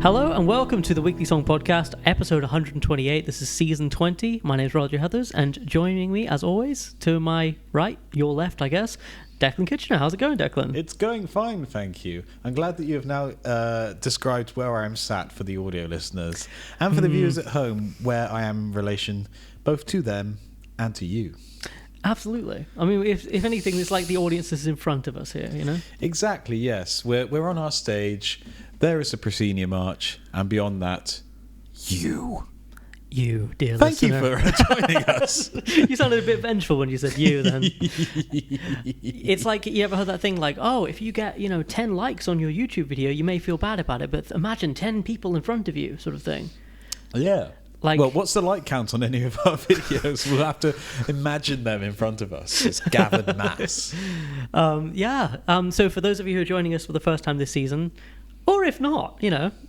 Hello and welcome to the Weekly Song Podcast, episode 128. This is season 20. My name is Roger Heathers, and joining me, as always, to my right, your left, I guess, Declan Kitchener. How's it going, Declan? It's going fine, thank you. I'm glad that you have now described where I am sat for the audio listeners and for the viewers at home, where I am in relation both to them and to you. Absolutely. I mean, if anything, it's like the audience is in front of us here, you know? Exactly, yes. We're on our stage. There is a proscenium arch, and beyond that, you, dear Thank listener. you for joining us. You sounded a bit vengeful when you said you then. It's like, you ever heard that thing like, oh, if you get, 10 likes on your YouTube video, you may feel bad about it, but imagine 10 people in front of you, sort of thing. Yeah. Like, well, what's the like count on any of our videos? We'll have to imagine them in front of us. It's gathered mass. So for those of you who are joining us for the first time this season, or if not,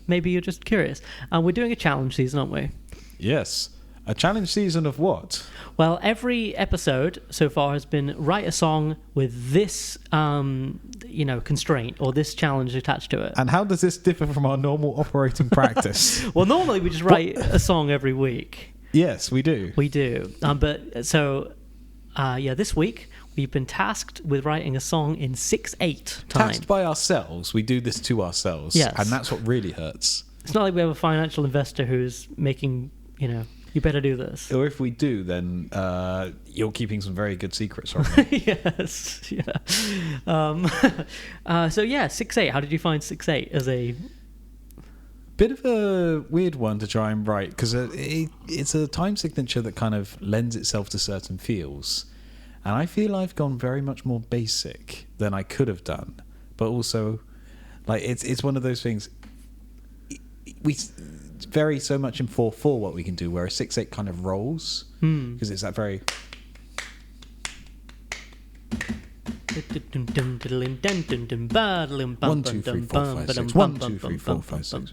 maybe you're just curious, we're doing a challenge season, aren't we? Yes. A challenge season of what? Well, every episode so far has been write a song with this, constraint or this challenge attached to it. And how does this differ from our normal operating practice? Well, normally we just write a song every week. Yes, we do. We do. This week we've been tasked with writing a song in 6/8 time. Tasked by ourselves. We do this to ourselves. Yes. And that's what really hurts. It's not like we have a financial investor who's making, you better do this. Or if we do, then you're keeping some very good secrets from me. Yes, yeah. 6/8. How did you find 6/8 as a... Bit of a weird one to try and write, because it's a time signature that kind of lends itself to certain feels. And I feel I've gone very much more basic than I could have done. But also, like, it's one of those things... We vary so much in 4/4 what we can do, whereas 6/8 kind of rolls, because it's that very... 1, 2, 3, 4, 5, 6. 1, 2, 3, 4, 5, 6.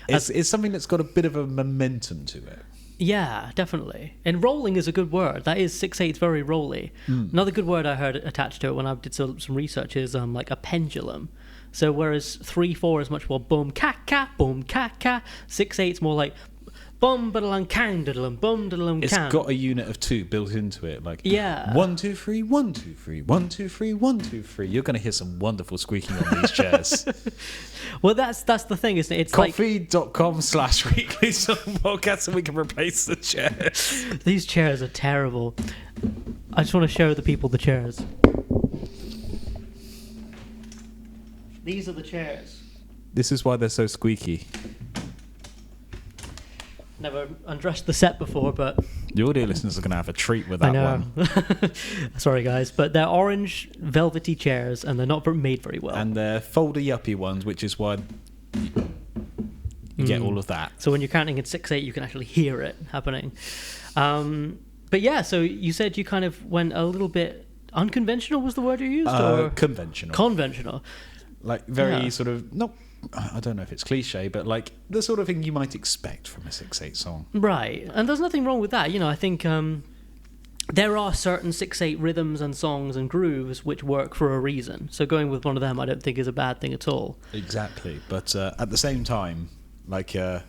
It's something that's got a bit of a momentum to it. Yeah, definitely. And rolling is a good word. That is 6/8 very rolly. Another good word I heard attached to it when I did some research is like a pendulum. So whereas 3/4 is much more boom ka ka boom ka ka, 6/8's more like bum badalum kang dadalum bum dadalum It's kang. got a unit of 2 built into it, like 1 2 3 1 2 3 1 2 3 1 2 3. You're going to hear some wonderful squeaking on these chairs. Well, that's the thing, isn't it? It's Coffee.com/weekly song podcast, and we can replace the chairs. These chairs are terrible. I just want to show the people the chairs. These are the chairs. This is why they're so squeaky. Never undressed the set before, but... The audio listeners are going to have a treat with that I know. one. Sorry, guys, but they're orange, velvety chairs, and they're not made very well. And they're folder-yuppie ones, which is why you get all of that. So when you're counting in 6/8, you can actually hear it happening. But yeah, so you said you kind of went a little bit unconventional, was the word you used? Or Conventional. Conventional. Like very sort of... Not, I don't know if it's cliche, but like the sort of thing you might expect from a 6/8 song. Right. And there's nothing wrong with that. I think there are certain 6/8 rhythms and songs and grooves which work for a reason. So going with one of them I don't think is a bad thing at all. Exactly. But at the same time, like you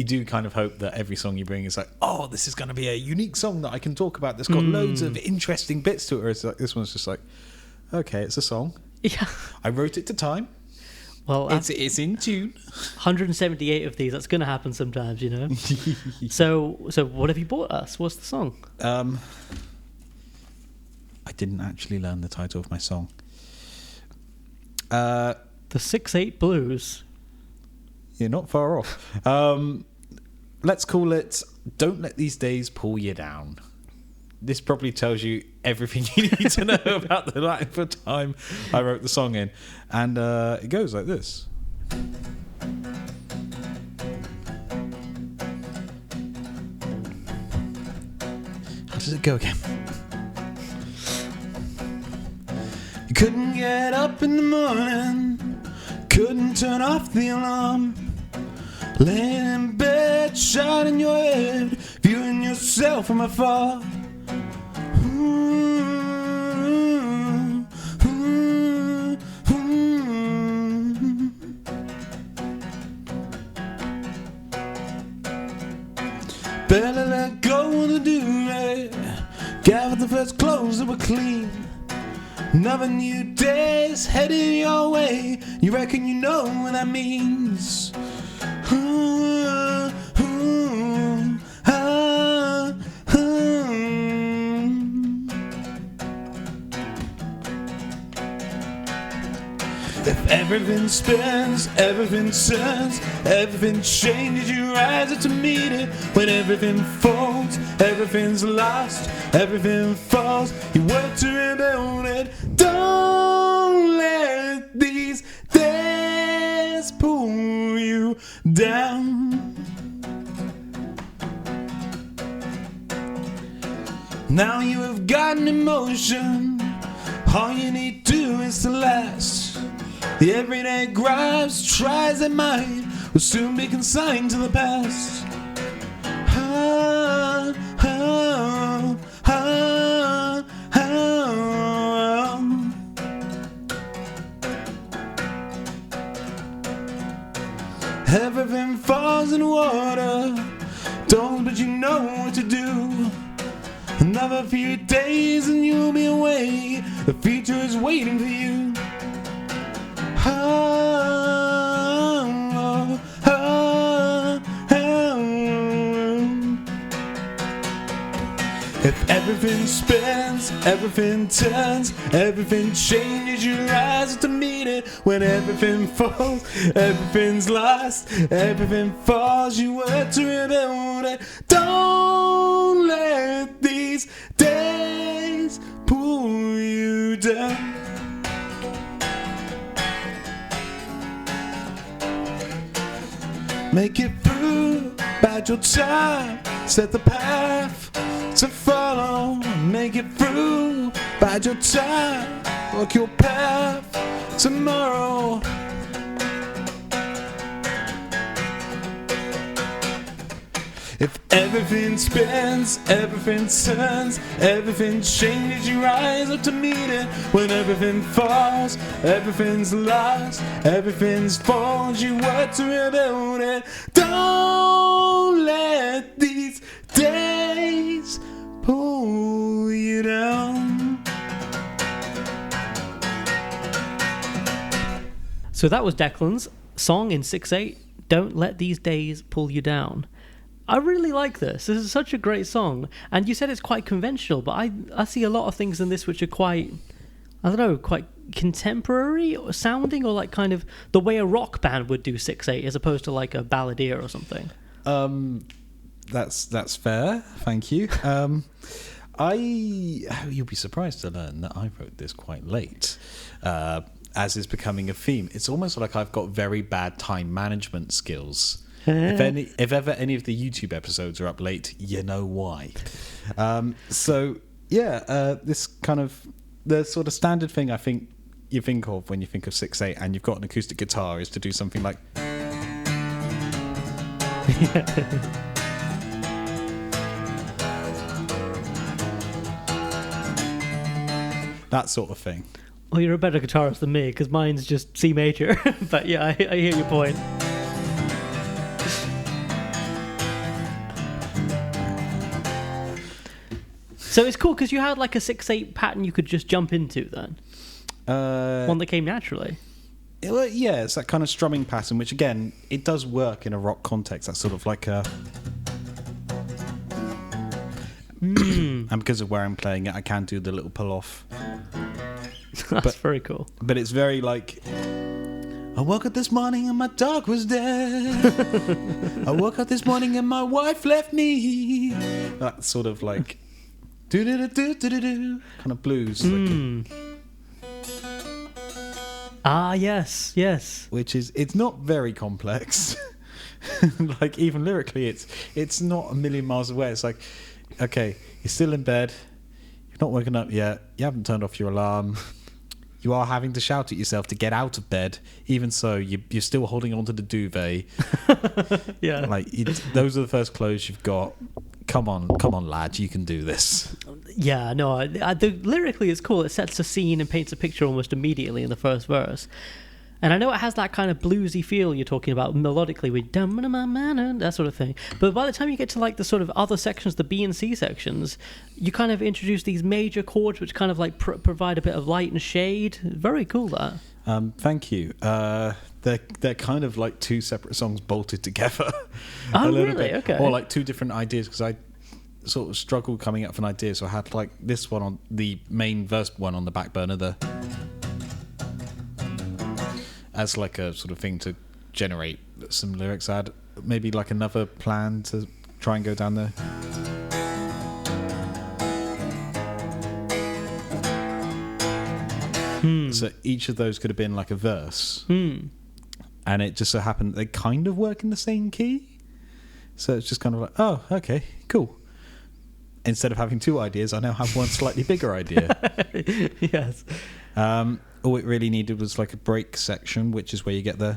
do kind of hope that every song you bring is like, oh, this is going to be a unique song that I can talk about that's got loads of interesting bits to it. Or it's like, this one's just like, okay, it's a song. Yeah. I wrote it to time. Well, it's in tune. 178 of these. That's going to happen sometimes, So what have you bought us? What's the song? I didn't actually learn the title of my song. The 6/8 Blues. You're not far off. Let's call it "Don't Let These Days Pull You Down." This probably tells you everything you need to know about the length of time I wrote the song in. And it goes like this. How does it go again? You couldn't get up in the morning, couldn't turn off the alarm, laying in bed, shining your head, viewing yourself from afar. Better let go of the duty. Gather the first clothes that were clean. Another new day's headed your way. You reckon you know what that means? If everything spins, everything turns, everything changes, you rise up to meet it. When everything folds, everything's lost, everything falls, you work to rebuild it. Don't let these days pull you down. Now you have gotten emotion, all you need to do is to last. The everyday grabs, tries and might, will soon be consigned to the past. Everything falls in water, don't but you know what to do. Another few days and you'll be away, the future is waiting for you. If everything spins, everything turns, everything changes, you rise to meet it. When everything falls, everything's lost, everything falls, you work to rebuild it. Don't let these days pull you down. Make it through, bide your time, set the path to follow. Make it through, bide your time, walk your path tomorrow. If everything spins, everything turns, everything changes, you rise up to meet it. When everything falls, everything's lost, everything's falls, you work to rebuild it. Don't let these days pull you down. So that was Declan's song in 6/8, Don't Let These Days Pull You Down. I really like this. This is such a great song. And you said it's quite conventional, but I see a lot of things in this which are quite, I don't know, quite contemporary sounding, or like kind of the way a rock band would do 6/8 as opposed to like a balladeer or something. That's fair. Thank you. You'll be surprised to learn that I wrote this quite late. As is becoming a theme. It's almost like I've got very bad time management skills. If ever any of the YouTube episodes are up late, you know why. This kind of the sort of standard thing I think you think of when you think of 6/8 and you've got an acoustic guitar is to do something like that sort of thing. Well, you're a better guitarist than me, because mine's just C major. But yeah, I hear your point. So it's cool because you had like a 6/8 pattern you could just jump into then. One that came naturally. It's that kind of strumming pattern, which again, it does work in a rock context. That's sort of like a... And because of where I'm playing it, I can do the little pull off. That's very cool. But it's very like... I woke up this morning and my dog was dead. I woke up this morning and my wife left me. That sort of like... do-do-do-do-do-do kind of blues. Yes. Which is, it's not very complex. Like even lyrically, it's not a million miles away. It's like, okay, you're still in bed, you've not woken up yet, you haven't turned off your alarm, you are having to shout at yourself to get out of bed. Even so, you're still holding onto the duvet. Yeah, like those are the first clothes you've got. Come on, lad, you can do this. Yeah, no, lyrically it's cool. It sets a scene and paints a picture almost immediately in the first verse. And I know it has that kind of bluesy feel you're talking about melodically with that sort of thing. But by the time you get to like the sort of other sections, the B and C sections, you kind of introduce these major chords which kind of like provide a bit of light and shade. Very cool, that. Thank you. They're kind of like two separate songs bolted together. Oh, a little really? bit. Okay. Or like two different ideas, because I sort of struggled coming up with an idea. So I had like this one on the main verse one on the back burner, as like a sort of thing to generate some lyrics. I had maybe like another plan to try and go down there. So each of those could have been like a verse. And it just so happened that they kind of work in the same key. So it's just kind of like, oh, okay, cool. Instead of having two ideas, I now have one slightly bigger idea. Yes. All it really needed was like a break section, which is where you get the...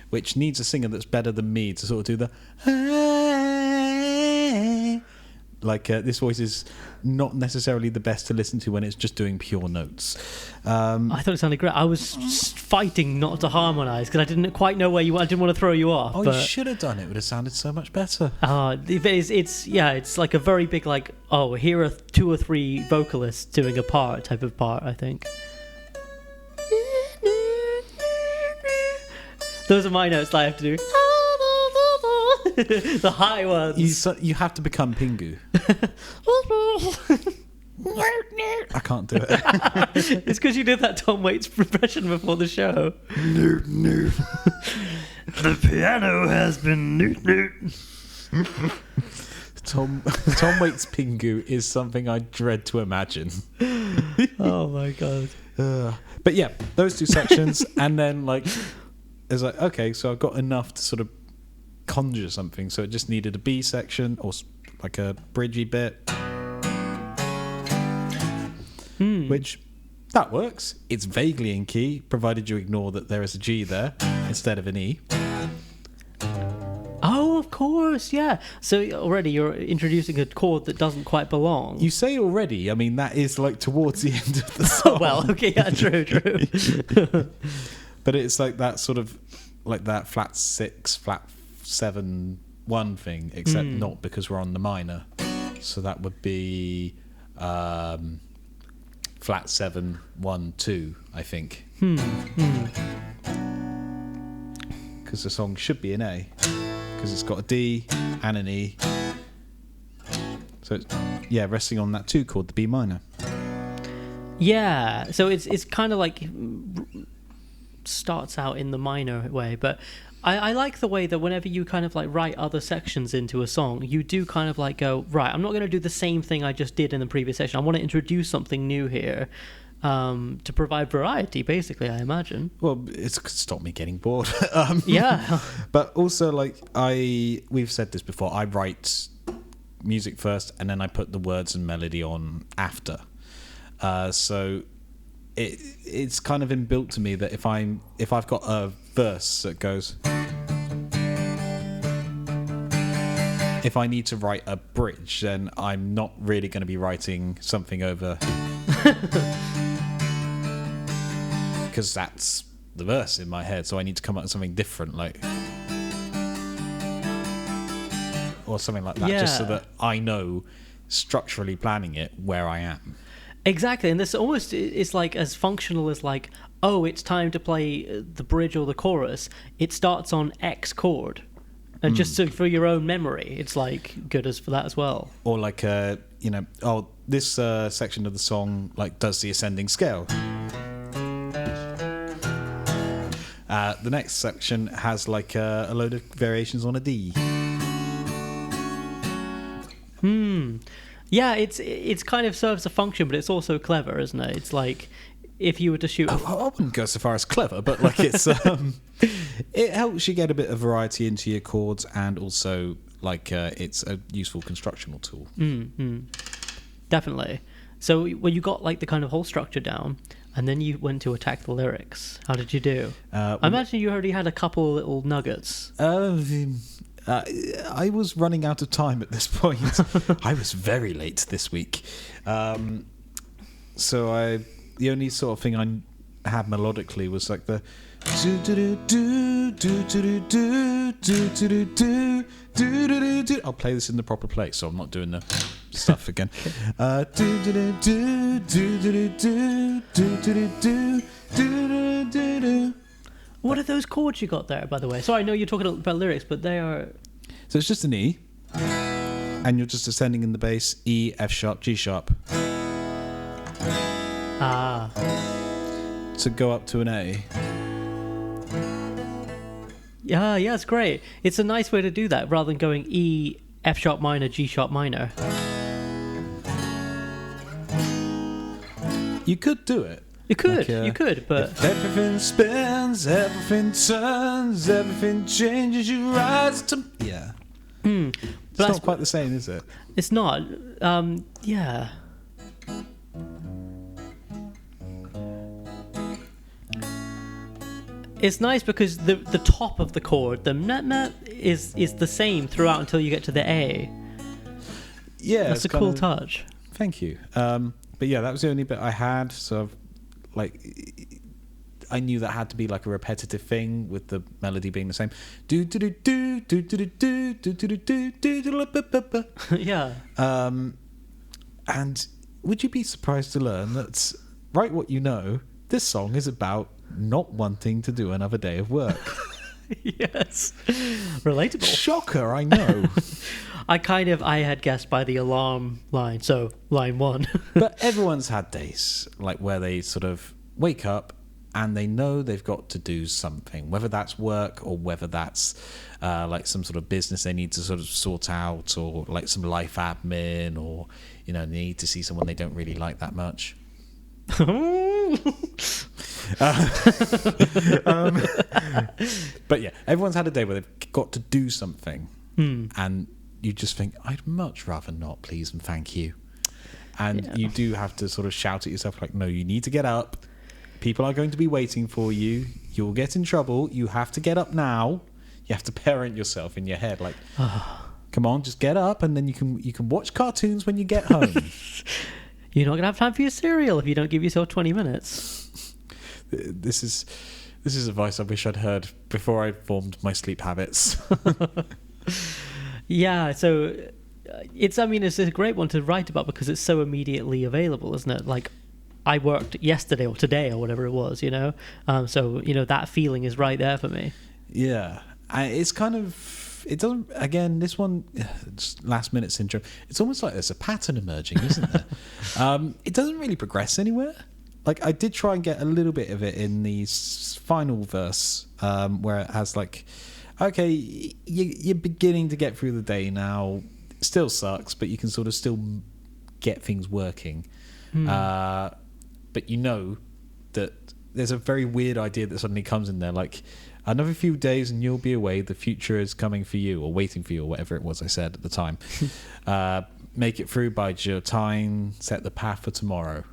which needs a singer that's better than me to sort of do the... Like, this voice is not necessarily the best to listen to when it's just doing pure notes. I thought it sounded great. I was fighting not to harmonise because I didn't quite know where you were. I didn't want to throw you off. Oh, you should have done it. It would have sounded so much better. It's like a very big, like, oh, here are 2 or 3 vocalists doing a part type of part, I think. Those are my notes that I have to do. The high ones. You have to become Pingu. I can't do it. It's because you did that Tom Waits impression before the show. Noot, noot. The piano has been noot, noot. Tom Waits' Pingu is something I dread to imagine. Oh my god. But yeah, those two sections, and then like, it's like, okay, so I've got enough to sort of conjure something, so it just needed a B section or like a bridgey bit, which that works. It's vaguely in key, provided you ignore that there is a G there instead of an E. Oh, of course, yeah. So already you're introducing a chord that doesn't quite belong. You say already, I mean that is like towards the end of the song. Well, okay, yeah, true. But it's like that sort of like that flat 6, flat 7, 1 thing, except not because we're on the minor. So that would be flat 7, 1, 2, I think. Because the song should be an A, because it's got a D and an E. So it's, yeah, resting on that 2 chord, the B minor. Yeah, so it's kind of like starts out in the minor way, but I like the way that whenever you kind of like write other sections into a song, you do kind of like go, right, I'm not going to do the same thing I just did in the previous section. I want to introduce something new here to provide variety, basically, I imagine. Well, it's to stop me getting bored. Yeah. But also, like, we've said this before, I write music first and then I put the words and melody on after. So it's kind of inbuilt to me that if I've got a verse that goes, if I need to write a bridge, then I'm not really going to be writing something over because that's the verse in my head, so I need to come up with something different, like, or something like that, just so that I know structurally planning it where I am. Exactly, and this almost is like as functional as like, oh, it's time to play the bridge or the chorus. It starts on X chord, and just so for your own memory, it's like good as for that as well. Or like, this section of the song like does the ascending scale. The next section has like a load of variations on a D. Yeah, it's kind of serves a function, but it's also clever, isn't it? It's like if you were to shoot. I wouldn't go so far as clever, but like it's it helps you get a bit of variety into your chords, and also like it's a useful constructional tool. Definitely. So when you got like the kind of whole structure down, and then you went to attack the lyrics, how did you do? I imagine you already had a couple of little nuggets. I was running out of time at this point. I was very late this week. So the only sort of thing I had melodically was like the do do do do do do do do do do do. I'll play this in the proper place, so I'm not doing the stuff again. Do do do do do do do do do do do do do. What are those chords you got there, by the way? Sorry, I know you're talking about lyrics, but they are... So it's just an E, and you're just ascending in the bass, E, F sharp, G sharp. Ah. To go up to an A. Yeah, it's great. It's a nice way to do that, rather than going E, F sharp minor, G sharp minor. You could do it. You could, but... If everything spins, everything turns, everything changes, you rise to... Yeah. It's not quite the same, is it? It's not. Yeah. It's nice because the top of the chord, the meh, is the same throughout until you get to the A. Yeah. That's a cool touch. Thank you. But yeah, that was the only bit I had, so I knew that had to be like a repetitive thing with the melody being the same. Do do do do do do do do do do do do. Yeah. And would you be surprised to learn that, right what you know, this song is about not wanting to do another day of work. Yes. Relatable. Shocker, I know. I had guessed by the alarm line, so line 1. But everyone's had days like where they sort of wake up and they know they've got to do something, whether that's work or whether that's like some sort of business they need to sort of sort out, or like some life admin, or they need to see someone they don't really like that much. But yeah, everyone's had a day where they've got to do something, and you just think, I'd much rather not, please and thank you. And you do have to sort of shout at yourself like, no, you need to get up. People are going to be waiting for you. You'll get in trouble. You have to get up now. You have to parent yourself in your head like, come on, just get up, and then you can watch cartoons when you get home. You're not going to have time for your cereal if you don't give yourself 20 minutes. This is advice I wish I'd heard before I formed my sleep habits. Yeah, so it's a great one to write about because it's so immediately available, isn't it? Like, I worked yesterday or today or whatever it was, so that feeling is right there for me. Yeah, it's kind of, it doesn't, again, this one, last minute syndrome, it's almost like there's a pattern emerging, isn't there? It doesn't really progress anywhere. Like, I did try and get a little bit of it in the final verse, where it has like, okay, you're beginning to get through the day now. It still sucks, but you can sort of still get things working. But you know that there's a very weird idea that suddenly comes in there, like, another few days and you'll be away. The future is coming for you, or waiting for you, or whatever it was I said at the time. Make it through, bide your time, set the path for tomorrow.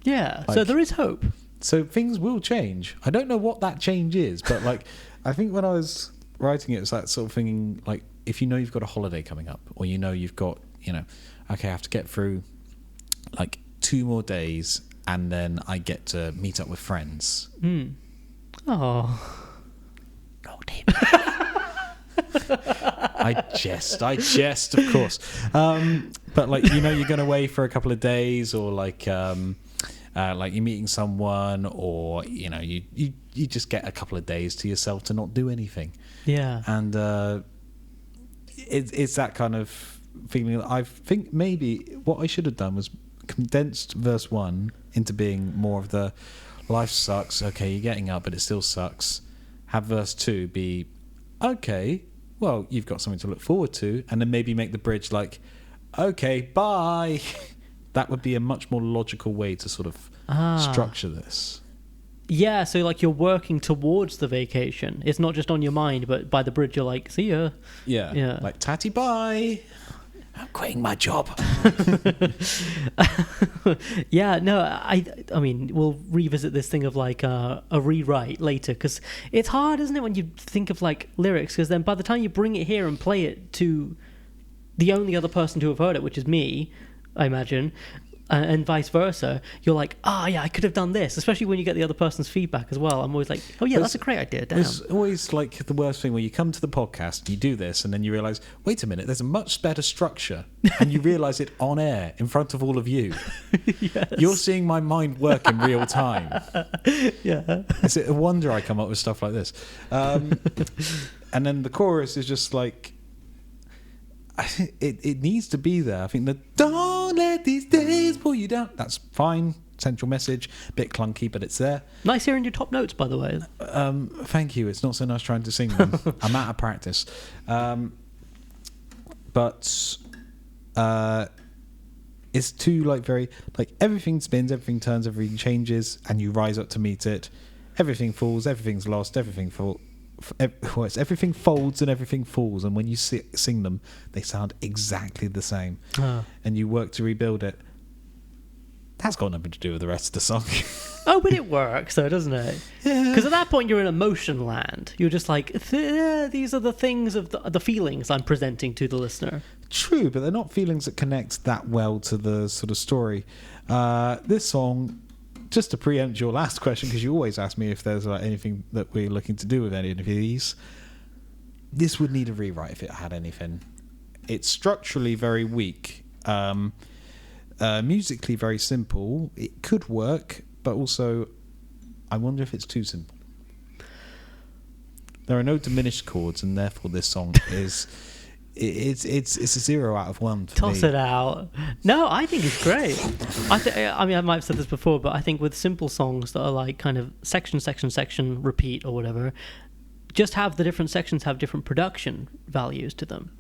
Yeah, so there is hope. So things will change. I don't know what that change is, but like, I think when I was writing it, it's that sort of thinking, like, if you know you've got a holiday coming up, or you've got, okay, I have to get through like 2 more days, and then I get to meet up with friends. Oh. Oh, damn. I jest, of course. But like, you're going away for a couple of days, or like you're meeting someone, or you just get a couple of days to yourself to not do anything. Yeah. And it's that kind of feeling. I think maybe what I should have done was condensed verse 1 into being more of the life sucks, okay, you're getting up, but it still sucks. Have verse 2 be, okay, well, you've got something to look forward to, and then maybe make the bridge like, okay, bye. That would be a much more logical way to sort of structure this. Yeah, so like you're working towards the vacation. It's not just on your mind, but by the bridge you're like, see ya. Yeah. Like, tatty bye. I'm quitting my job. Yeah, no, I mean, we'll revisit this thing of like a rewrite later, because it's hard, isn't it, when you think of like lyrics, because then by the time you bring it here and play it to the only other person to have heard it, which is me, I imagine, and vice versa, you're like, yeah, I could have done this, especially when you get the other person's feedback as well. I'm always like, oh yeah, that's a great idea, damn. It's always like the worst thing when you come to the podcast, you do this, and then you realise, wait a minute, there's a much better structure, and you realise it on air in front of all of you. Yes. You're seeing my mind work in real time. Yeah. It's a wonder I come up with stuff like this. And then the chorus is just like, I think it needs to be there. I think the "Don't let these days pull you down." That's fine. Central message, bit clunky, but it's there. Nice hearing your top notes, by the way. Thank you. It's not so nice trying to sing them. I'm out of practice. But it's too very everything spins, everything turns, everything changes, and you rise up to meet it. Everything falls, everything's lost, everything falls. It's everything folds and everything falls, and when you sing them, they sound exactly the same. And you work to rebuild it. That's got nothing to do with the rest of the song. Oh, but it works though, doesn't it? Yeah. Because at that point you're in emotion land. You're just like, these are the things of the feelings I'm presenting to the listener. True, but they're not feelings that connect that well to the sort of story. This song, just to preempt your last question, because you always ask me if there's anything that we're looking to do with any of these, this would need a rewrite if it had anything. It's structurally very weak, musically very simple. It could work, but also I wonder if it's too simple. There are no diminished chords, and therefore this song is it's a 0 out of 1 for Toss me. it out. No, I think it's great. I mean, I might have said this before, but I think with simple songs that are like kind of section, repeat or whatever, just have the different sections have different production values to them.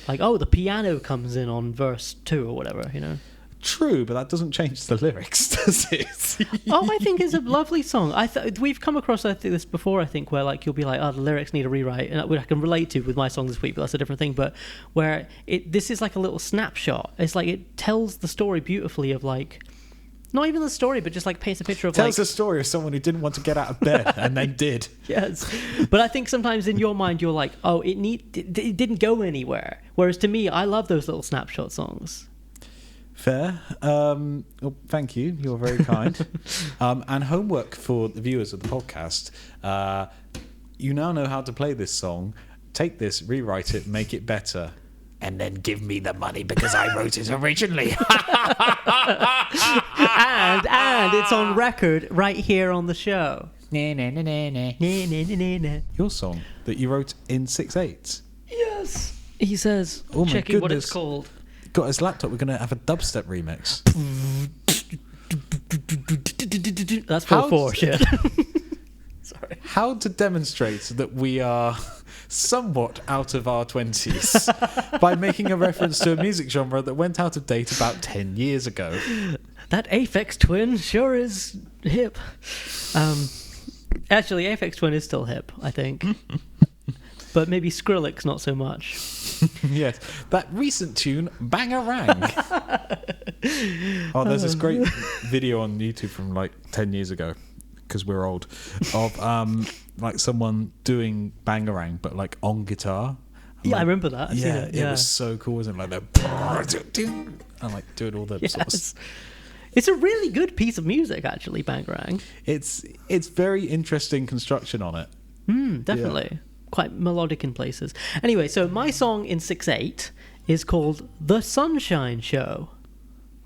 Like, the piano comes in on verse 2 or whatever, you know. True, but that doesn't change the lyrics, does it? I think it's a lovely song. We've come across this before, I think, where like you'll be like, the lyrics need a rewrite, and I can relate to with my song this week, but that's a different thing. But where this is like a little snapshot. It's like it tells the story beautifully of like, not even the story, but just like paints a picture of tells the story of someone who didn't want to get out of bed and they did. Yes, but I think sometimes in your mind you're like, it didn't go anywhere. Whereas to me, I love those little snapshot songs. Fair. Well, thank you. You're very kind. And homework for the viewers of the podcast. You now know how to play this song. Take this, rewrite it, make it better, and then give me the money because I wrote it originally. and it's on record right here on the show. Your song that you wrote in 6/8. Yes. He says, Oh my checking what it's goodness. called. Got his laptop. We're going to have a dubstep remix. That's 4/4 shit. Sorry. How to demonstrate that we are somewhat out of our 20s by making a reference to a music genre that went out of date about 10 years ago. That Aphex Twin sure is hip. Actually, Aphex Twin is still hip, I think. But maybe Skrillex not so much. Yes, that recent tune, Bangarang. There's this great video on YouTube from like 10 years ago, because we're old, of like someone doing Bangarang, but like on guitar. Yeah, I remember that. I've seen it. It was so cool, wasn't it? Like and like doing all the sorts. It's a really good piece of music, actually, Bangarang. It's very interesting construction on it. Definitely. Yeah. Quite melodic in places. Anyway, so my song in 6/8 is called The Sunshine Show.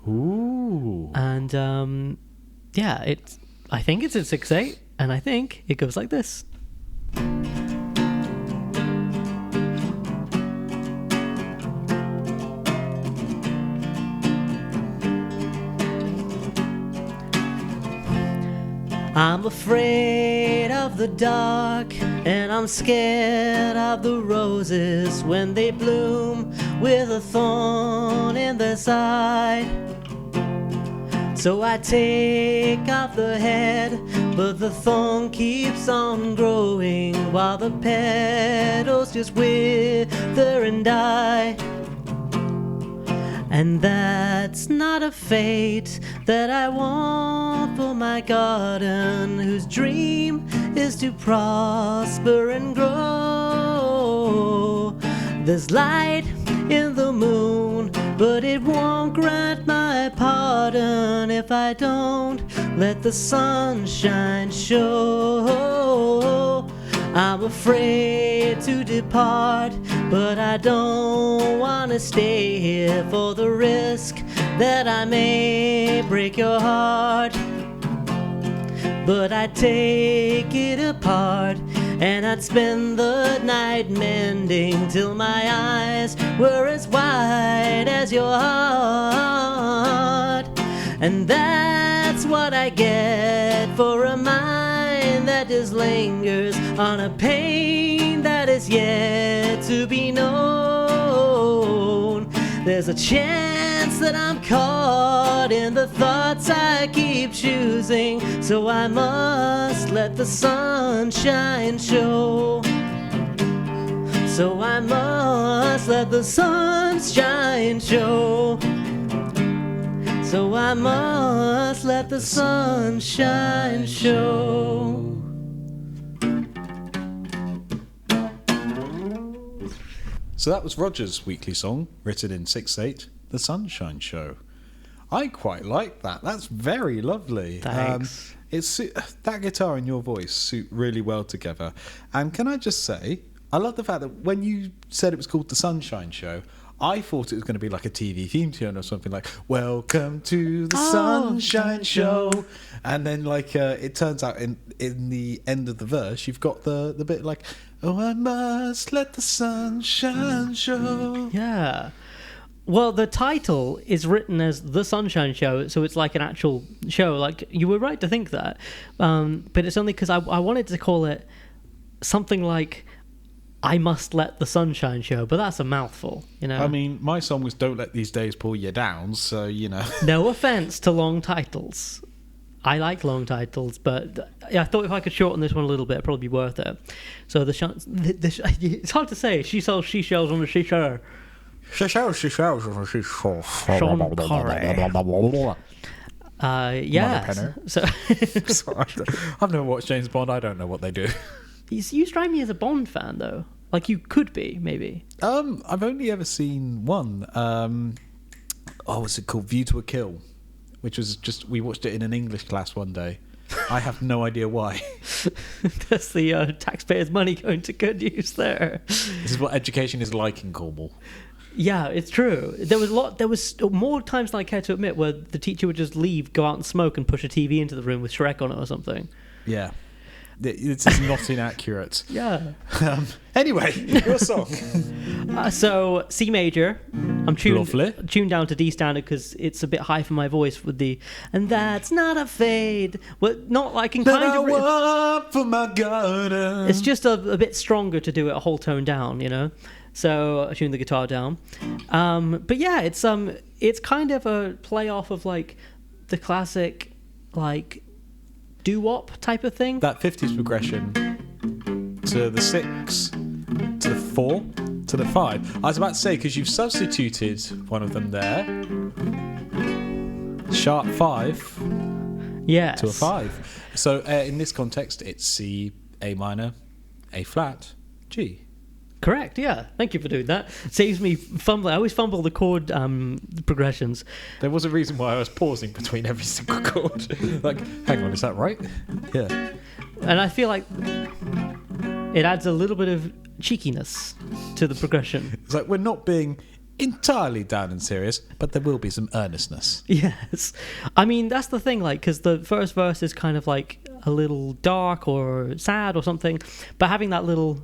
Ooh. And I think it's in 6/8, and I think it goes like this. I'm afraid of the dark, and I'm scared of the roses when they bloom with a thorn in their side. So I take off the head, but the thorn keeps on growing while the petals just wither and die. And that's not a fate that I want for my garden, whose dream is to prosper and grow. There's light in the moon, but it won't grant my pardon if I don't let the sunshine show. I'm afraid to depart, but I don't want to stay here for the risk that I may break your heart. But I'd take it apart, and I'd spend the night mending till my eyes were as wide as your heart. And that's what I get for a mind that just lingers on a pain that is yet to be known. There's a chance that I'm caught in the thoughts I keep choosing, so I must let the sunshine show. So I must let the sunshine show. So I must let the sunshine show. So that was Roger's weekly song, written in 6/8, The Sunshine Show. I quite like that. That's very lovely. Thanks. That guitar and your voice suit really well together. And can I just say, I love the fact that when you said it was called The Sunshine Show, I thought it was going to be like a TV theme tune or something like, welcome to the Sunshine Show. And then it turns out in the end of the verse, you've got the bit like, oh, I must let the sunshine show. Yeah. Well, the title is written as The Sunshine Show, so it's like an actual show. Like, you were right to think that. But it's only because I wanted to call it something like I Must Let the Sunshine Show, but that's a mouthful, you know. I mean, my song was Don't Let These Days Pull You Down, so, you know. No offense to long titles. I like long titles, but I thought if I could shorten this one a little bit, it'd probably be worth it. So it's hard to say. She sells seashells on the seashore. Seashells on the seashore. Sean Connery. Yeah. So I've never watched James Bond. I don't know what they do. You strike me as a Bond fan, though. Like, you could be, maybe. I've only ever seen one. What's it called? View to a Kill, which was we watched it in an English class one day. I have no idea why. That's the taxpayers' money going to good use there. This is what education is like in Cornwall. Yeah, it's true. There was more times than I care to admit where the teacher would just leave, go out and smoke, and push a TV into the room with Shrek on it or something. Yeah. This is not inaccurate. Yeah. Anyway, your song. So C major. I'm Lovely. tuned down to D standard because it's a bit high for my voice with the and that's not a fade. Well, not like in kind of. Want for my garden. It's just a bit stronger to do it a whole tone down, you know. So I tuned the guitar down. But yeah, it's kind of a play off of like the classic like doo-wop type of thing. That 50s progression to the 6, to the 4, to the 5. I was about to say, because you've substituted one of them there. Sharp 5 yes. to a 5. So in this context, it's C, A minor, A flat, G. Correct, yeah. Thank you for doing that. Saves me fumbling. I always fumble the chord progressions. There was a reason why I was pausing between every single chord. Like, hang on, is that right? Yeah. And I feel like it adds a little bit of cheekiness to the progression. It's like we're not being entirely down and serious, but there will be some earnestness. Yes. I mean, that's the thing, like, because the first verse is kind of like a little dark or sad or something, but having that little...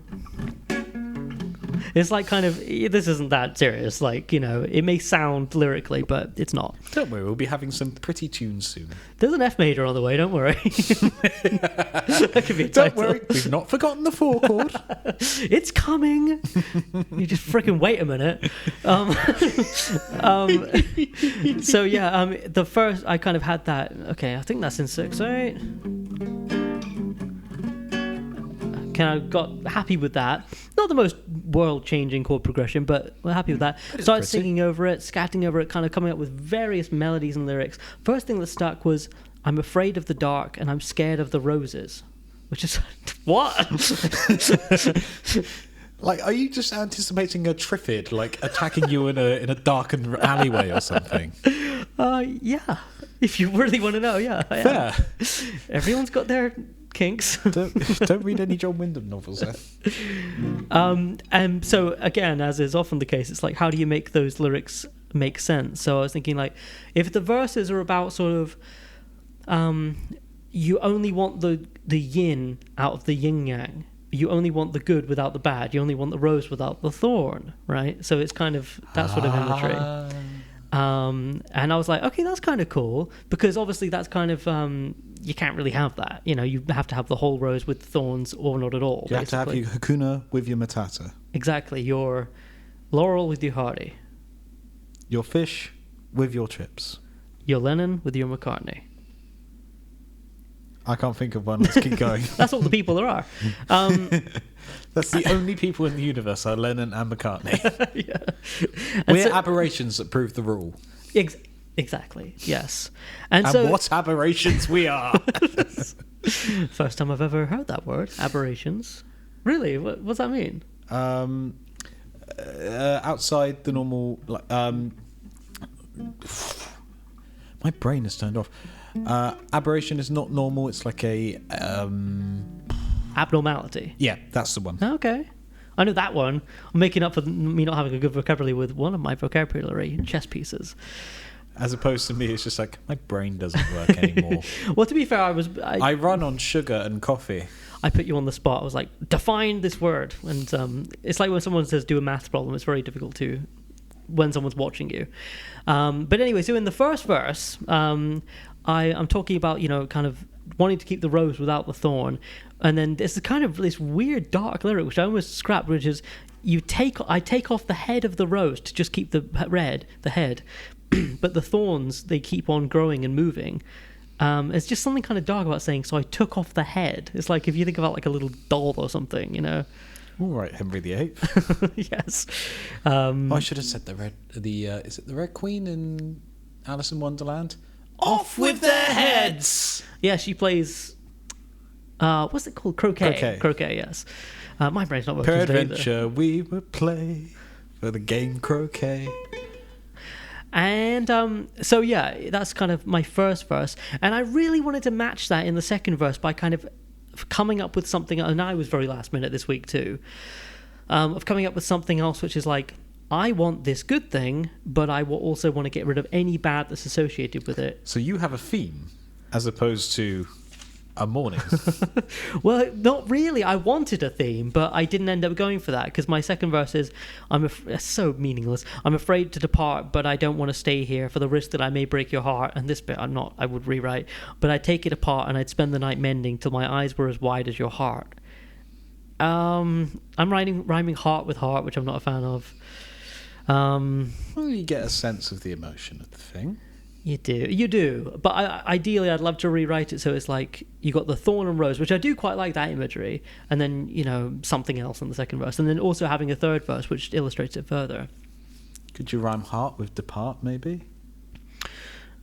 It's like kind of, this isn't that serious. Like, you know, it may sound lyrically, but it's not. Don't worry, we'll be having some pretty tunes soon. There's an F major on the way, don't worry. That could be a Don't title. worry, we've not forgotten the 4 chord. It's coming. You just freaking wait a minute. So yeah, the first, I kind of had that, okay, I think that's in 6, right? Kind of got happy with that. Not the most world-changing chord progression, but we're happy with that. Started singing over it, scatting over it, kind of coming up with various melodies and lyrics. First thing that stuck was, I'm afraid of the dark and I'm scared of the roses. Which is, what? Like, are you just anticipating a Triffid, like, attacking you in a darkened alleyway or something? Yeah. If you really want to know, yeah. Fair. Everyone's got their kinks. Don't read any John Wyndham novels then. And so, again, as is often the case, it's like, how do you make those lyrics make sense? So I was thinking, like, if the verses are about sort of, you only want the yin out of the yin-yang. You only want the good without the bad. You only want the rose without the thorn, right? So it's kind of that sort of imagery. And I was like, okay, that's kind of cool, because obviously that's kind of, you can't really have that. You know, you have to have the whole rose with thorns or not at all. You have to have your Hakuna with your Matata. Exactly. Your Laurel with your Hardy. Your fish with your chips. Your Lennon with your McCartney. I can't think of one. Let's keep going. That's all the people there are. That's the only people in the universe are Lennon and McCartney. Yeah. We're aberrations that prove the rule. Exactly. Yes. And so, what aberrations we are. First time I've ever heard that word, aberrations. Really? What's that mean? Outside the normal. My brain is turned off. Aberration is not normal. It's like a abnormality. Yeah, that's the one. Okay, I know that one. I'm making up for me not having a good vocabulary with one of my vocabulary chess pieces. As opposed to me, it's just like my brain doesn't work anymore. Well, to be fair, I run on sugar and coffee. I put you on the spot. I was like, define this word, and it's like when someone says do a math problem. It's very difficult to when someone's watching you. But anyway, so in the first verse, I'm talking about, you know, kind of wanting to keep the rose without the thorn, and then there's kind of this weird dark lyric which I almost scrapped, which is I take off the head of the rose to just keep the head, but the thorns, they keep on growing and moving. It's just something kind of dark about saying, so I took off the head. It's like if you think about like a little doll or something, you know. All right, Henry VIII. Yes. I should have said is it the Red Queen in Alice in Wonderland? Off with their heads! Yeah, she plays, what's it called? Croquet. Croquet, yes. My brain's not working today. Peradventure we would play for the game croquet. And so, yeah, that's kind of my first verse. And I really wanted to match that in the second verse by kind of coming up with something, and I was very last minute this week too, of coming up with something else which is like, I want this good thing, but I will also want to get rid of any bad that's associated with it. So you have a theme as opposed to a morning. Well, not really. I wanted a theme, but I didn't end up going for that, because my second verse is, it's so meaningless. I'm afraid to depart, but I don't want to stay here for the risk that I may break your heart. And this bit I would rewrite, but I'd take it apart and I'd spend the night mending till my eyes were as wide as your heart. I'm rhyming heart with heart, which I'm not a fan of. Well, you get a sense of the emotion of the thing. You do. But ideally, I'd love to rewrite it so it's like you got the thorn and rose, which I do quite like that imagery, and then, you know, something else in the second verse, and then also having a third verse which illustrates it further. Could you rhyme heart with depart, maybe?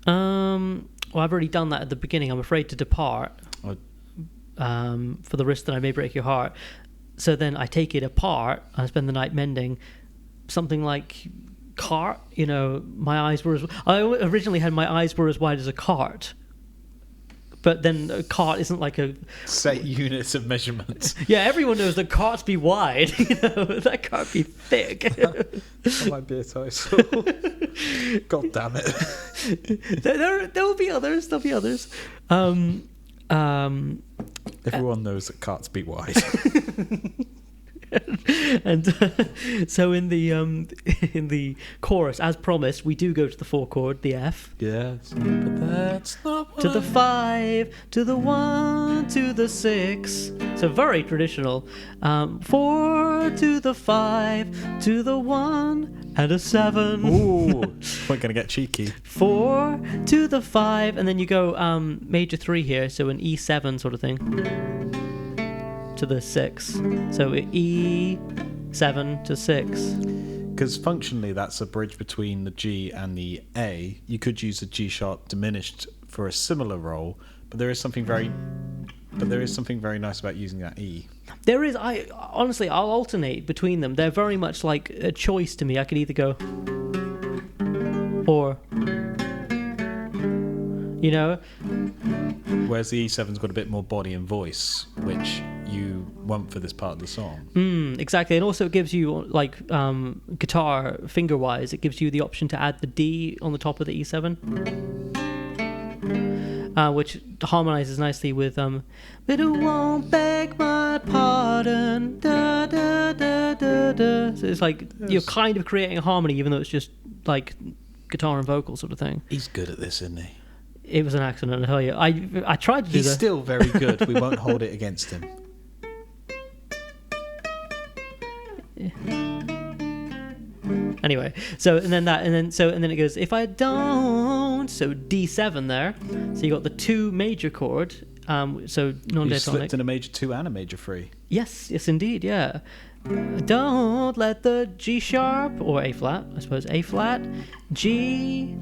Well, I've already done that at the beginning. I'm afraid to depart, for the risk that I may break your heart. So then I take it apart and I spend the night mending. Something like cart, you know, I originally had my eyes were as wide as a cart, but then a cart isn't like a set units of measurement. Yeah, everyone knows that carts be wide. You know, that cart be thick. That might be a title. God damn it. There will be others. There'll be others. Everyone knows that carts be wide. And so in the chorus, as promised, we do go to the 4 chord, the F. Yes, but that's not what to the 5, to the 1, to the 6. So very traditional. 4 to the 5, to the 1, and a 7. Ooh, we're gonna get cheeky. 4 to the 5, and then you go major 3 here, so an E7 sort of thing. To the 6, so E, 7 to 6. Because functionally, that's a bridge between the G and the A. You could use the G sharp diminished for a similar role, but there is something very nice about using that E. There is. Honestly, I'll alternate between them. They're very much like a choice to me. I could either go or, you know. Whereas the E7's got a bit more body and voice, which you want for this part of the song. Exactly, and also it gives you, like, guitar finger-wise, it gives you the option to add the D on the top of the E7, which harmonizes nicely with "But it won't beg my pardon." Da, da, da, da, da. So it's like you're kind of creating a harmony, even though it's just like guitar and vocal sort of thing. He's good at this, isn't he? It was an accident, I tell you. I tried to do that. He's still very good. We won't hold it against him. Anyway, and then it goes, if I don't, so D7 there. So you got the 2 major chord, so non-diatonic. You slipped in a major 2 and a major 3. Yes, indeed, yeah. Don't let the G sharp, or A flat, I suppose, A flat, G,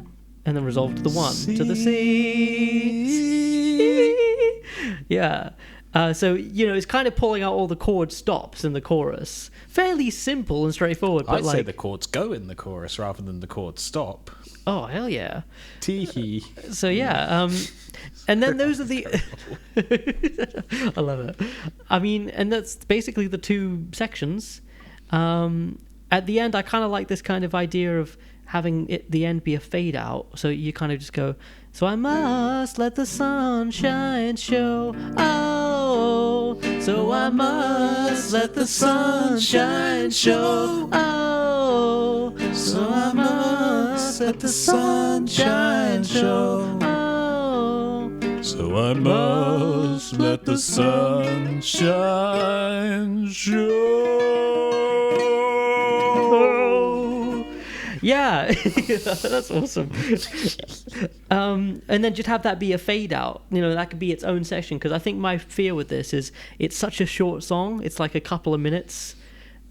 and then resolve to the 1, to the C. Yeah. So, it's kind of pulling out all the chord stops in the chorus. Fairly simple and straightforward. But I'd say the chords go in the chorus rather than the chords stop. Oh, hell yeah. Tee-hee. So, yeah. And then those are the... I love it. I mean, and that's basically the 2 sections. At the end, I kind of like this kind of idea of having the end be a fade out. So you kind of just go, so I must let the sunshine show. Oh, so I must let the sunshine show. Oh, so I must let the sunshine show. Oh, so I must let the sunshine show. Yeah, that's awesome. And then just have that be a fade out. That could be its own section, because I think my fear with this is it's such a short song. It's like a couple of minutes.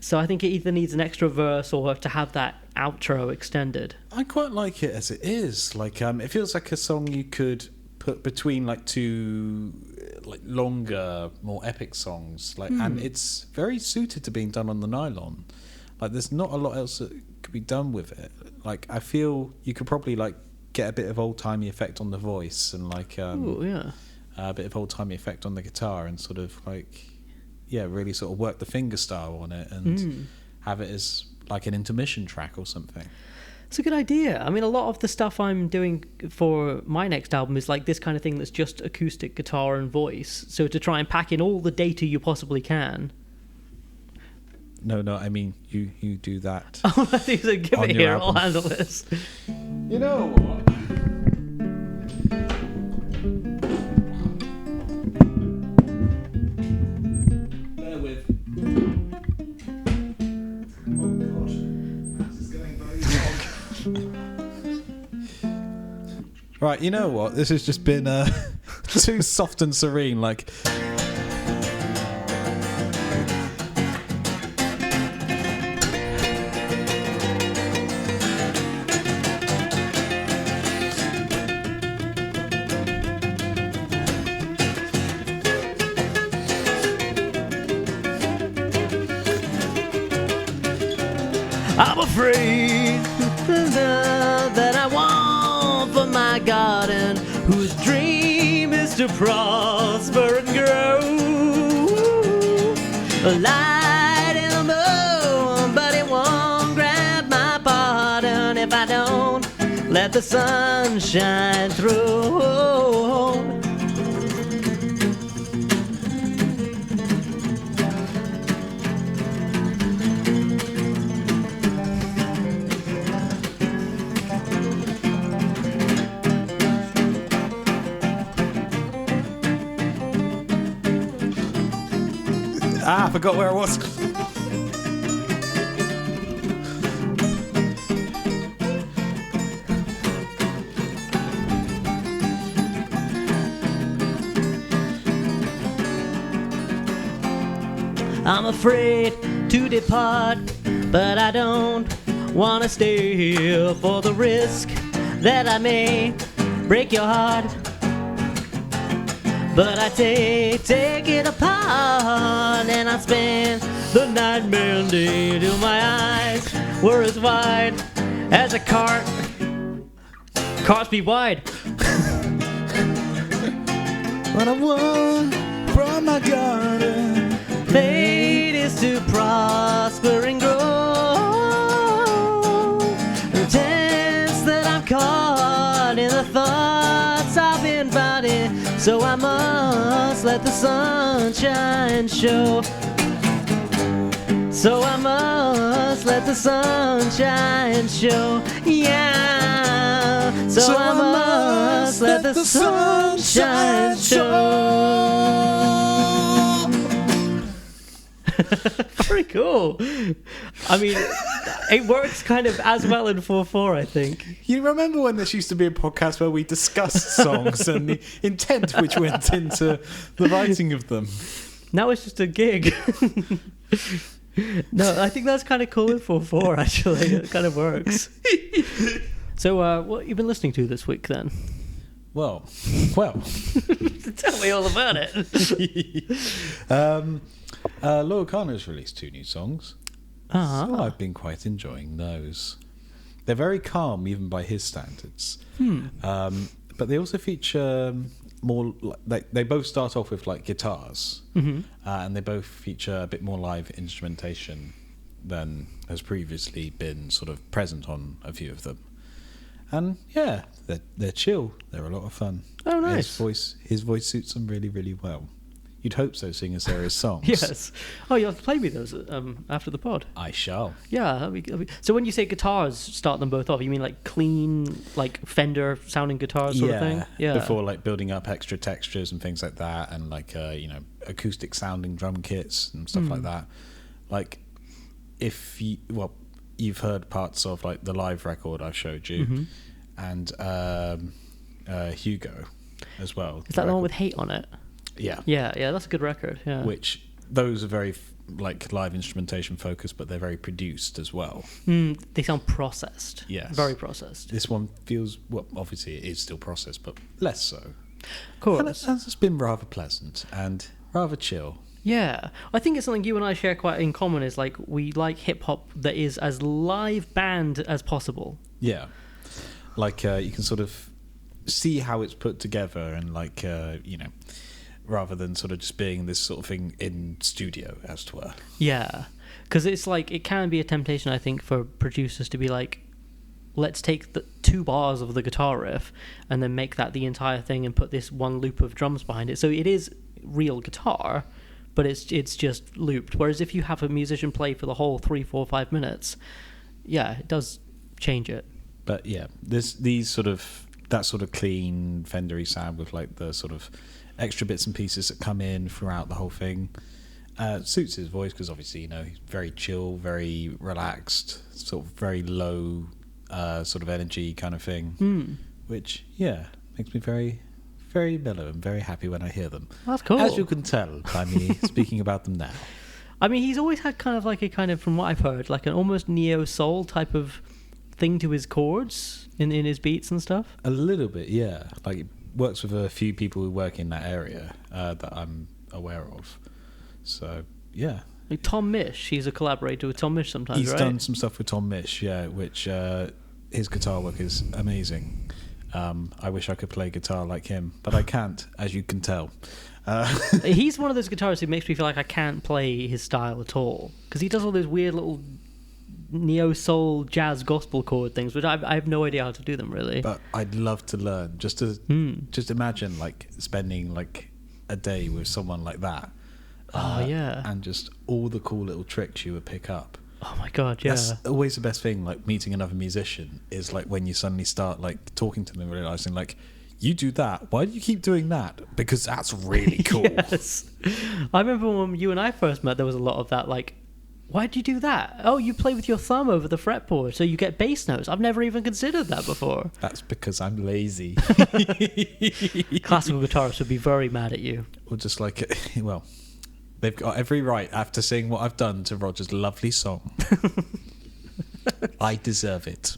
So I think it either needs an extra verse or to have that outro extended. I quite like it as it is. Like, it feels like a song you could put between like 2 like longer, more epic songs. Like, and it's very suited to being done on the nylon. Like, there's not a lot else that could be done with it. Like, I feel you could probably like get a bit of old-timey effect on the voice and like a bit of old-timey effect on the guitar and sort of like, really sort of work the fingerstyle on it and have it as like an intermission track or something. It's a good idea. I mean, a lot of the stuff I'm doing for my next album is like this kind of thing that's just acoustic guitar and voice. So to try and pack in all the data you possibly can. No, I mean, you do that. Oh, I think so. Give it here, I'll handle this. You know what? Bear with. Oh, God. This is going very wrong. Right, you know what? This has just been too soft and serene, like... I'm afraid the love that I want for my garden, whose dream is to prosper and grow. A light in the moon, but it won't grab my pardon if I don't let the sun shine through. I forgot where I was. I'm afraid to depart, but I don't wanna stay here for the risk that I may break your heart. But I take it apart, and I spend the night mending till my eyes were as wide as a cart. Carts be wide. What I want from my garden, Fate is to prosper and grow. The tense that I'm caught in the thoughts I've been fighting, so I must let the sunshine show. So I must let the sunshine show. Yeah. So I must let the sunshine show. Very cool. I mean, it works kind of as well in 4/4, I think. You remember when this used to be a podcast where we discussed songs and the intent which went into the writing of them? Now it's just a gig. No, I think that's kind of cool in 4/4, actually. It kind of works. So, what have you been listening to this week, then? Well. Tell me all about it. Loyal Kana's released 2 new songs. Uh-huh. So I've been quite enjoying those. They're very calm, even by his standards. But they also feature more. They both start off with like guitars, and they both feature a bit more live instrumentation than has previously been sort of present on a few of them. And yeah, they're chill. They're a lot of fun. Oh, nice. His voice suits them really, really well. You'd hope so, seeing as there is songs. Yes. Oh, you'll have to play me those after the pod. I shall. Yeah. That'd be... So when you say guitars, start them both off, you mean like clean, like Fender sounding guitars sort of thing? Yeah. Before like building up extra textures and things like that, and like acoustic sounding drum kits and stuff like that. Like if you've heard parts of like the live record I showed you, and Hugo as well. Is that the one with Hate on it? Yeah. Yeah, that's a good record. Yeah. Which those are very like live instrumentation focused, but they're very produced as well. They sound processed. Yes. Very processed. This one feels, well, obviously it is still processed, but less so. Of course. And it's been rather pleasant and rather chill. Yeah. I think it's something you and I share quite in common, is like we like hip hop that is as live band as possible. Yeah. Like you can sort of see how it's put together, and like rather than sort of just being this sort of thing in studio, as it were. Yeah, because it's like it can be a temptation, I think, for producers to be like, let's take the 2 bars of the guitar riff and then make that the entire thing and put this one loop of drums behind it. So it is real guitar, but it's just looped. Whereas if you have a musician play for the whole 3, 4, 5 minutes, yeah, it does change it. But yeah, that sort of clean Fendery sound with like the sort of extra bits and pieces that come in throughout the whole thing suits his voice, because obviously he's very chill, very relaxed, sort of very low sort of energy kind of thing, which makes me very, very mellow and very happy when I hear them. That's cool. As you can tell by me speaking about them now. I mean, he's always had kind of like from what I've heard, like an almost neo-soul type of thing to his chords in his beats and stuff. A little bit, yeah. Like it works with a few people who work in that area that I'm aware of. So, yeah. Like Tom Misch, he's a collaborator with Tom Misch sometimes, He's right? done some stuff with Tom Misch, yeah, which his guitar work is amazing. I wish I could play guitar like him, but I can't, as you can tell. He's one of those guitarists who makes me feel like I can't play his style at all, because he does all those weird little neo-soul jazz gospel chord things, which I have no idea how to do them, really. But I'd love to learn, just imagine like spending like a day with someone like that. And just all the cool little tricks you would pick up. Oh my god, yeah. That's always the best thing, like meeting another musician, is like when you suddenly start like talking to them and realizing like, you do that, why do you keep doing that? Because that's really cool. Yes. I remember when you and I first met, there was a lot of that, like, why'd you do that? Oh, you play with your thumb over the fretboard so you get bass notes. I've never even considered that before. That's because I'm lazy. Classical guitarists would be very mad at you. Or just like, well, They've got every right after seeing what I've done to Roger's lovely song. I deserve it.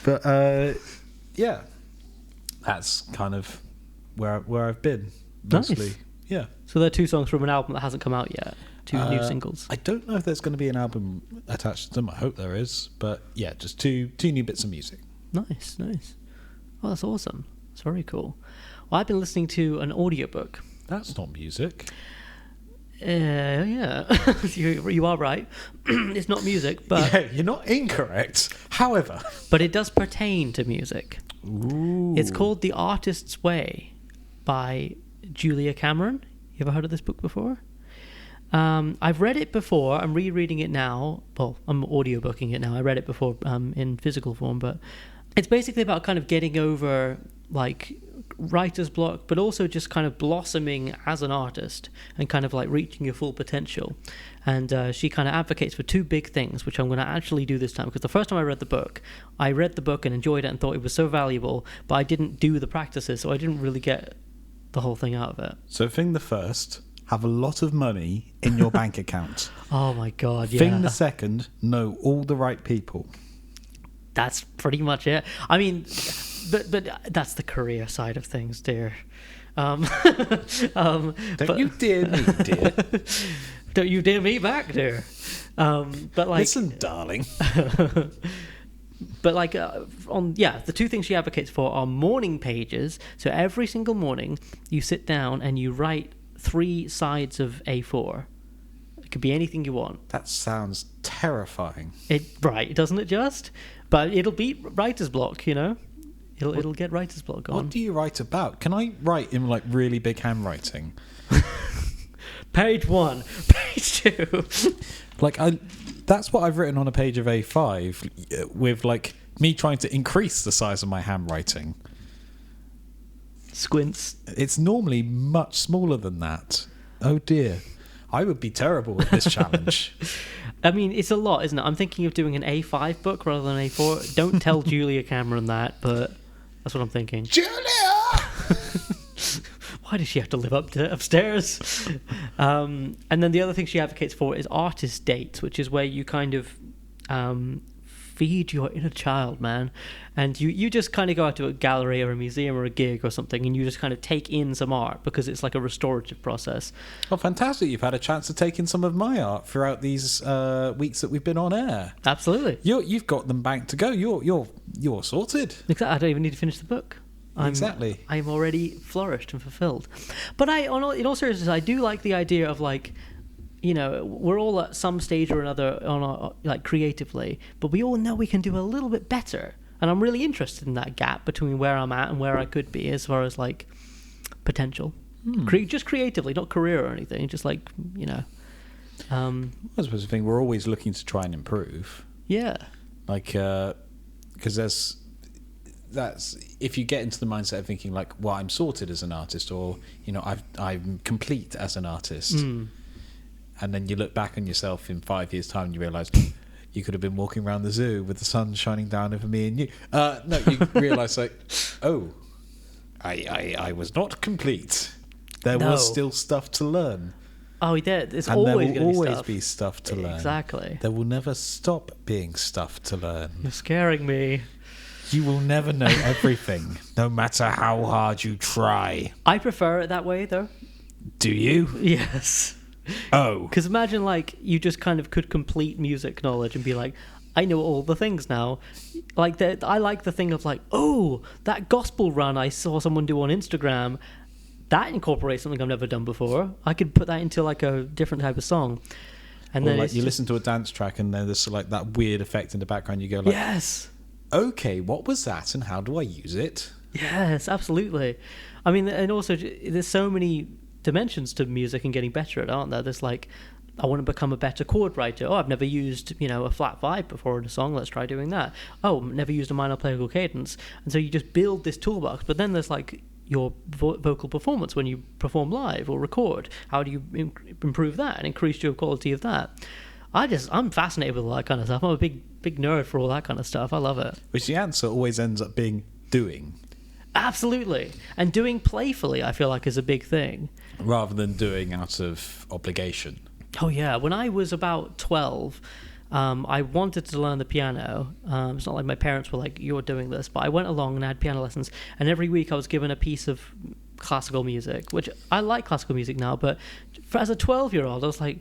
But yeah, that's kind of where I've been mostly. Nice. Yeah. So they're 2 songs from an album that hasn't come out yet. 2 new singles. I don't know if there's going to be an album attached to them. I hope there is. But yeah, just two new bits of music. Nice. Oh, that's awesome. It's very cool. Well, I've been listening to an audiobook. That's not music. Yeah. you are right. It's not music, but... Yeah, you're not incorrect. However... But it does pertain to music. Ooh. It's called The Artist's Way by Julia Cameron. You ever heard of this book before? I've read it before. I'm rereading it now. Well, I'm audiobooking it now. I read it before in physical form, but it's basically about kind of getting over like writer's block, but also just kind of blossoming as an artist and kind of like reaching your full potential. And she kind of advocates for 2 big things, which I'm going to actually do this time, because the first time I read the book and enjoyed it and thought it was so valuable, but I didn't do the practices, so I didn't really get the whole thing out of it. So thing the first, have a lot of money in your bank account. Oh my God, yeah. Thing the second, know all the right people. That's pretty much it. I mean, but that's the career side of things, dear. Don't you dare me, dear. Don't you dare me back, dear. But like, listen, darling. But like, the 2 things she advocates for are morning pages. So every single morning, you sit down and you write 3 sides of A4. It could be anything you want. That sounds terrifying. Right, doesn't it just? But it'll beat writer's block, you know? It'll get writer's block on. What do you write about? Can I write in like really big handwriting? Page 1, page 2. Like that's what I've written on a page of A5 with like me trying to increase the size of my handwriting. Squints. It's normally much smaller than that. Oh dear. I would be terrible at this challenge. I mean, it's a lot, isn't it? I'm thinking of doing an A5 book rather than A4. Don't tell Julia Cameron that, but that's what I'm thinking. Julia! Why does she have to live upstairs? And then the other thing she advocates for is artist dates, which is where you kind of feed your inner child, man. And you just kind of go out to a gallery or a museum or a gig or something, and you just kind of take in some art because it's like a restorative process. Oh, fantastic. You've had a chance to take in some of my art throughout these weeks that we've been on air. Absolutely. You've got them banked to go. You're sorted. Exactly. I don't even need to finish the book. Exactly. I'm already flourished and fulfilled. But in all seriousness, I do like the idea of like, you know, we're all at some stage or another like creatively, but we all know we can do a little bit better. And I'm really interested in that gap between where I'm at and where I could be as far as like potential. Just creatively, not career or anything. Just like, you know. I suppose the thing, we're always looking to try and improve. Yeah. Like, because that's if you get into the mindset of thinking like, well, I'm sorted as an artist, or you know, I'm complete as an artist, and then you look back on yourself in 5 years' time and you realise you could have been walking around the zoo with the sun shining down over me and you. No, you realise like, oh, I was not complete. There was still stuff to learn. Oh, there's and always there will always stuff. be stuff to learn. Exactly. There will never stop being stuff to learn. You're scaring me. You will never know everything, no matter how hard you try. I prefer it that way, though. Do you? Yes. Oh. Because imagine, like, you just kind of could complete music knowledge and be like, I know all the things now. Like, I like the thing of, like, oh, that gospel run I saw someone do on Instagram, that incorporates something I've never done before. I could put that into, like, a different type of song. And or then like you listen to a dance track and then there's, like, that weird effect in the background. You go, like, yes. Okay, what was that and how do I use it? Yes, absolutely. I mean, and also there's so many dimensions to music and getting better at it, aren't there? There's like, I want to become a better chord writer. Oh, I've never used, you know, a flat 5 before in a song. Let's try doing that. Oh, never used a minor playable cadence. And so you just build this toolbox. But then there's like your vocal performance when you perform live or record. How do you improve that and increase your quality of that? I'm fascinated with all that kind of stuff. I'm a big nerd for all that kind of stuff. I love it. Which the answer always ends up being doing. Absolutely. And doing playfully, I feel like, is a big thing. rather than doing out of obligation. Oh, yeah. When I was about 12, I wanted to learn the piano. It's not like my parents were like, you're doing this. But I went along and I had piano lessons. And every week I was given a piece of classical music, which I like classical music now. But as a 12-year-old, I was like,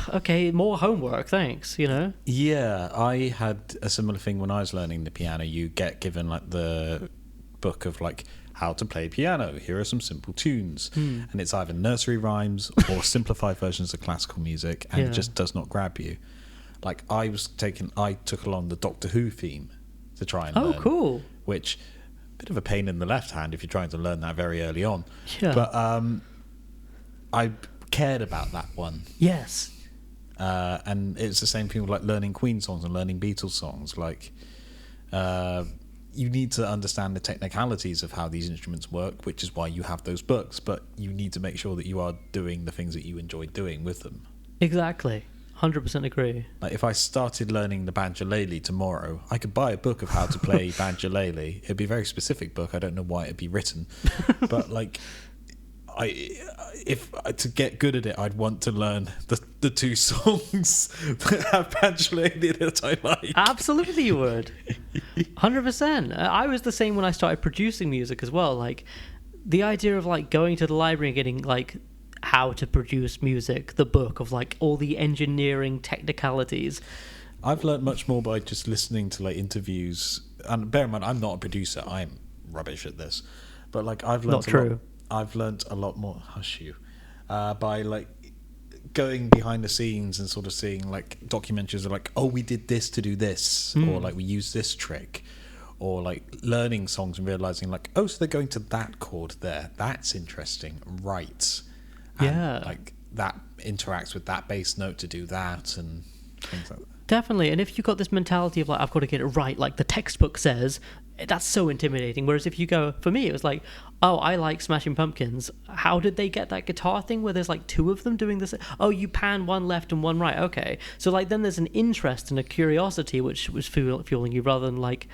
okay, more homework, thanks, you know? Yeah, I had a similar thing when I was learning the piano. You get given like the book of like how to play piano. Here are some simple tunes. And it's either nursery rhymes or simplified versions of classical music, and it just does not grab you. Like I took along the Doctor Who theme to try and learn. Oh, cool. Which, a bit of a pain in the left hand if you're trying to learn that very early on. Yeah. But I cared about that one. Yes. And it's the same thing with like learning Queen songs and learning Beatles songs. Like, you need to understand the technicalities of how these instruments work, which is why you have those books. But you need to make sure that you are doing the things that you enjoy doing with them. Exactly. 100% agree. Like if I started learning the banjolele tomorrow, I could buy a book of how to play banjolele. It'd be a very specific book. I don't know why it'd be written, but like, if to get good at it, I'd want to learn the two songs that have banjolele that I like. Absolutely, you would. 100%. I was the same when I started producing music as well. Like the idea of like going to the library and getting like how to produce music, the book of like all the engineering technicalities. I've learned much more by just listening to like interviews. And bear in mind, I'm not a producer. I'm rubbish at this. But like I've learned I've learned a lot more. Hush you. By like going behind the scenes and sort of seeing like documentaries of like, oh, we did this to do this, or like we used this trick, or like learning songs and realizing like, oh, so they're going to that chord there. That's interesting, right? And like that interacts with that bass note to do that and things like that. Definitely. And if you've got this mentality of like, I've got to get it right, like the textbook says, that's so intimidating. Whereas if you go, for me, it was like, oh, I like Smashing Pumpkins. How did they get that guitar thing where there's like two of them doing this? Oh, you pan one left and one right. Okay. So like then there's an interest and a curiosity which was fueling you rather than like,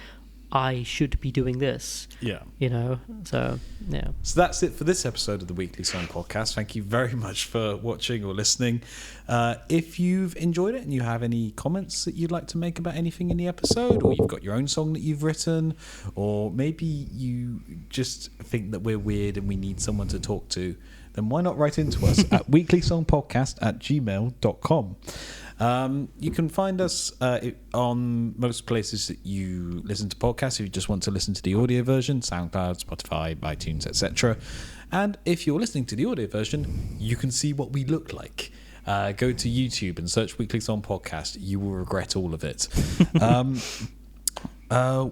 I should be doing this. Yeah. You know? So, yeah. So that's it for this episode of the Weekly Song Podcast. Thank you very much for watching or listening. If you've enjoyed it and you have any comments that you'd like to make about anything in the episode, or you've got your own song that you've written, or maybe you just think that we're weird and we need someone to talk to, then why not write into us at weeklysongpodcast@gmail.com. You can find us on most places that you listen to podcasts if you just want to listen to the audio version: SoundCloud, Spotify, iTunes, etc. And if you're listening to the audio version, you can see what we look like. Go to YouTube and search Weekly Song Podcast. You will regret all of it.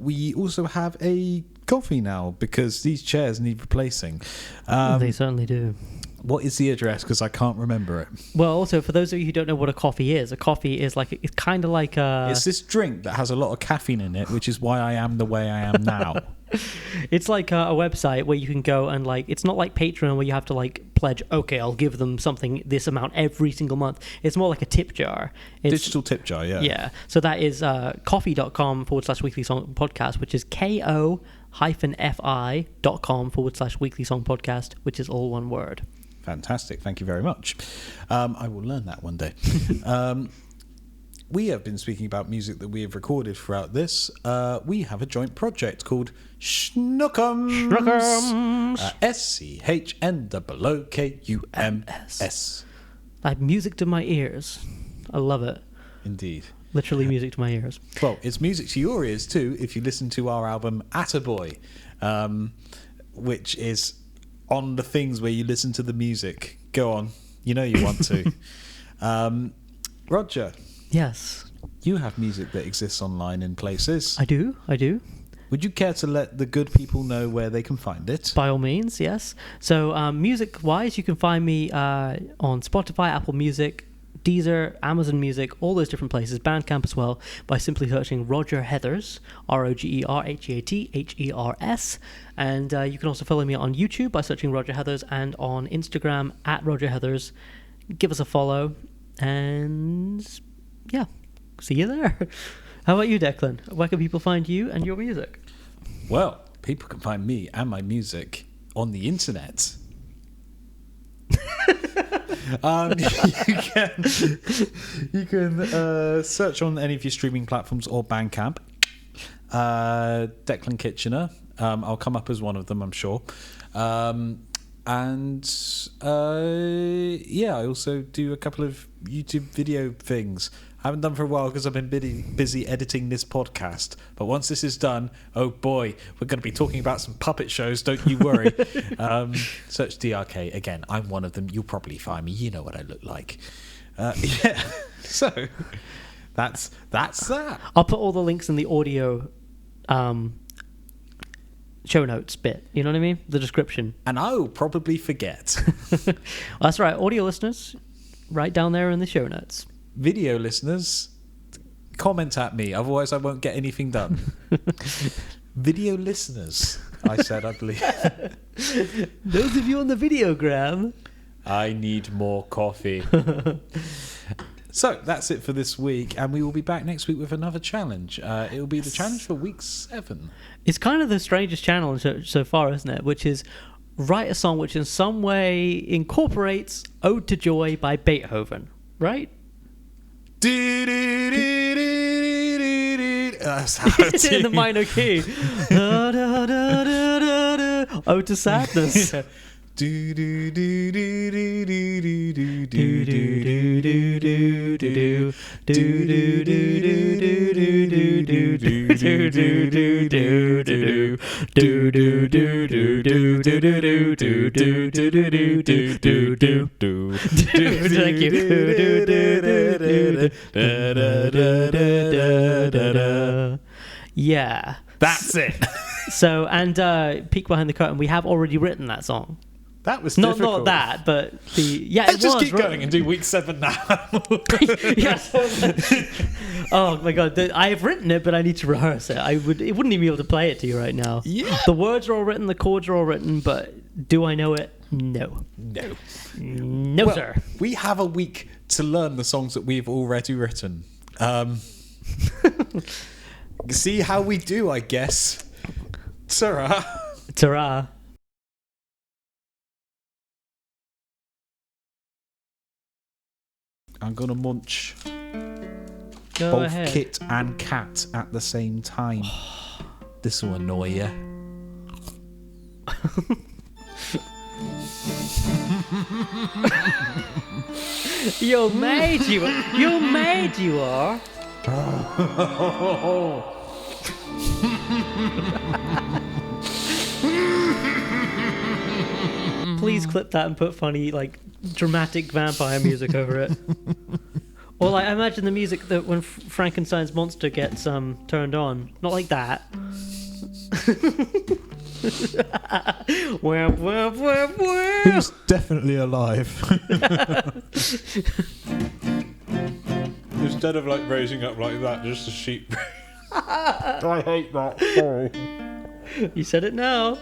We also have a coffee now because these chairs need replacing. They certainly do. What is the address? Because I can't remember it. Well, also, for those of you who don't know what a coffee is like, it's kind of like a... It's this drink that has a lot of caffeine in it, which is why I am the way I am now. It's like a website where you can go and like, it's not like Patreon where you have to like pledge, okay, I'll give them something, this amount every single month. It's more like a tip jar. Digital tip jar, yeah. Yeah. So that is coffee.com/weekly song podcast, which is ko-fi.com/weekly song podcast, which is all one word. Fantastic. Thank you very much. I will learn that one day. We have been speaking about music that we have recorded throughout this. We have a joint project called Schnookums. Schnookums. SCHNOOKUMS. Like music to my ears. I love it. Indeed. Literally music to my ears. Well, it's music to your ears too if you listen to our album Attaboy, which is on the things where you listen to the music. Go on. You know you want to. Roger. Yes. You have music that exists online in places. I do. Would you care to let the good people know where they can find it? By all means, yes. So music-wise, you can find me on Spotify, Apple Music, Deezer, Amazon Music, all those different places, Bandcamp as well, by simply searching Roger Heathers, ROGERHEATHERS. And you can also follow me on YouTube by searching Roger Heathers, and on Instagram @Roger Heathers. Give us a follow, and yeah, see you there. How about you, Declan? Where can people find you and your music? Well, People can find me and my music on the internet. You can search on any of your streaming platforms or Bandcamp. Declan Kitchener. I'll come up as one of them, I'm sure. I also do a couple of YouTube video things. I haven't done for a while because I've been busy editing this podcast. But once this is done, oh boy, we're going to be talking about some puppet shows, don't you worry. Search DRK. Again, I'm one of them. You'll probably find me. You know what I look like. So that's that. I'll put all the links in the audio show notes bit. You know what I mean? The description. And I'll probably forget. Well, that's right. Audio listeners, right down there in the show notes. Video listeners, comment at me, otherwise I won't get anything done. Video listeners, I said, I believe. Those of you on the videogram. I need more coffee. So that's it for this week, and we will be back next week with another challenge. It will be the challenge for week 7. It's kind of the strangest challenge so far, isn't it? Which is write a song which in some way incorporates Ode to Joy by Beethoven, right? That's in the minor key. Ode to Sadness. Thank you. Yeah. That's it. So, and peek behind the curtain, we have already written that song. That was not difficult. That, but Let's just keep going and do week 7 now. Yes. Oh my god, I have written it, but I need to rehearse it. It wouldn't even be able to play it to you right now. Yeah. The words are all written, the chords are all written, but do I know it? No. No, well, sir. We have a week to learn the songs that we've already written. See how we do, I guess. Ta-ra. Ta-ra. I'm going to munch Go both ahead. Kit and Cat at the same time. This will annoy you. You're mad, you are. Please clip that and put funny, like, dramatic vampire music over it. Or like, I imagine the music that when Frankenstein's monster gets turned on. Not like that. Wham, wham, wham, wham. Who's definitely alive? Instead of like raising up like that, just a sheep. I hate that. Sorry. You said it now.